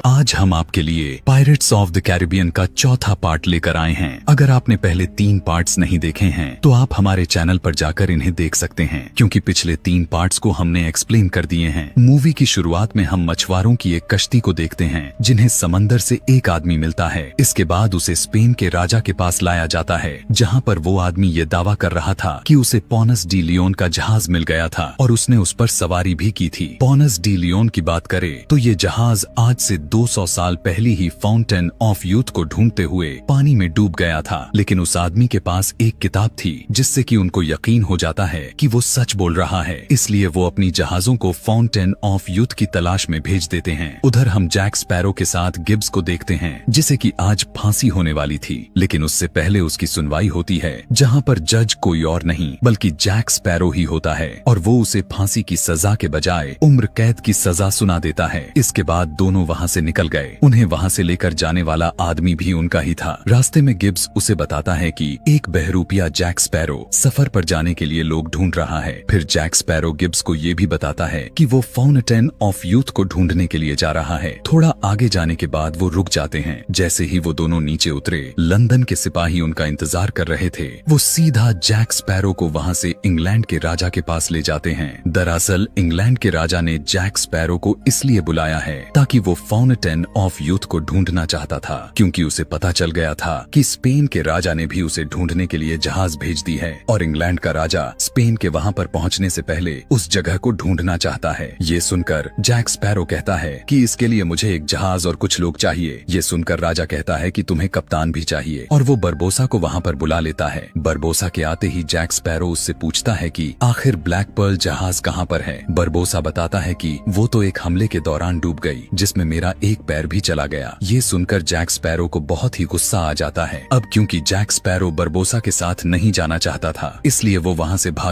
आज हम आपके लिए पायरेट्स ऑफ द कैरिबियन का चौथा पार्ट लेकर आए हैं। अगर आपने पहले 3 पार्ट्स नहीं देखे हैं तो आप हमारे चैनल पर जाकर इन्हें देख सकते हैं, क्योंकि पिछले 3 पार्ट्स को हमने एक्सप्लेन कर दिए हैं। मूवी की शुरुआत में हम मछुआरों की एक कश्ती को देखते हैं जिन्हें समंदर से एक आदमी मिलता है। इसके बाद उसे स्पेन के राजा के पास लाया जाता है, जहाँ पर वो आदमी ये दावा कर रहा था कि उसे पोनस डी लियोन का जहाज मिल गया था और उसने उस पर सवारी भी की थी। पोनस डी लियोन की बात करें तो ये जहाज आज से 200 साल पहले ही फाउंटेन ऑफ यूथ को ढूंढते हुए पानी में डूब गया था, लेकिन उस आदमी के पास एक किताब थी जिससे कि उनको यकीन हो जाता है कि वो सच बोल रहा है। इसलिए वो अपनी जहाजों को फाउंटेन ऑफ यूथ की तलाश में भेज देते हैं। उधर हम जैक स्पैरो के साथ गिब्स को देखते हैं, जिसे कि आज फांसी होने वाली थी, लेकिन उससे पहले उसकी सुनवाई होती है, जहाँ पर जज कोई और नहीं बल्कि जैक स्पैरो ही होता है और वो उसे फांसी की सजा के बजाय उम्र कैद की सजा सुना देता है। इसके बाद दोनों वहाँ से निकल गए। उन्हें वहाँ से लेकर जाने वाला आदमी भी उनका ही था। रास्ते में गिब्स उसे बताता है कि एक बहरूपिया जैक स्पैरो सफर पर जाने के लिए लोग ढूंढ रहा है। फिर जैक स्पैरो गिब्स को ये भी बताता है कि वो फाउंटेन ऑफ यूथ को ढूंढने के लिए जा रहा है। थोड़ा आगे जाने के बाद वो रुक जाते हैं। जैसे ही वो दोनों नीचे उतरे, लंदन के सिपाही उनका इंतजार कर रहे थे। वो सीधा जैक स्पैरो को वहाँ से इंग्लैंड के राजा के पास ले जाते हैं। दरअसल इंग्लैंड के राजा ने जैक स्पैरो को इसलिए बुलाया है ताकि वो फाउंटेन ऑफ यूथ को ढूंढना चाहता था, क्योंकि उसे पता चल गया था कि स्पेन के राजा ने भी उसे ढूंढने के लिए जहाज भेज दी है और इंग्लैंड का राजा स्पेन के वहाँ पर पहुँचने से पहले उस जगह को ढूंढना चाहता है। ये सुनकर जैक स्पैरो कहता है कि इसके लिए मुझे एक जहाज और कुछ लोग चाहिए। ये सुनकर राजा कहता है कि तुम्हें कप्तान भी चाहिए और वो बरबोसा को वहाँ पर बुला लेता है। बरबोसा के आते ही जैक स्पैरो उससे पूछता है कि आखिर ब्लैक पर्ल जहाज कहाँ पर है। बरबोसा बताता है कि वो तो एक हमले के दौरान डूब गई जिसमें मेरा एक पैर भी चला गया। ये सुनकर जैक स्पैरो को बहुत ही गुस्सा आ जाता है। अब क्योंकि जैक स्पैरो बरबोसा के साथ नहीं जाना चाहता था, इसलिए वो वहाँ से भाग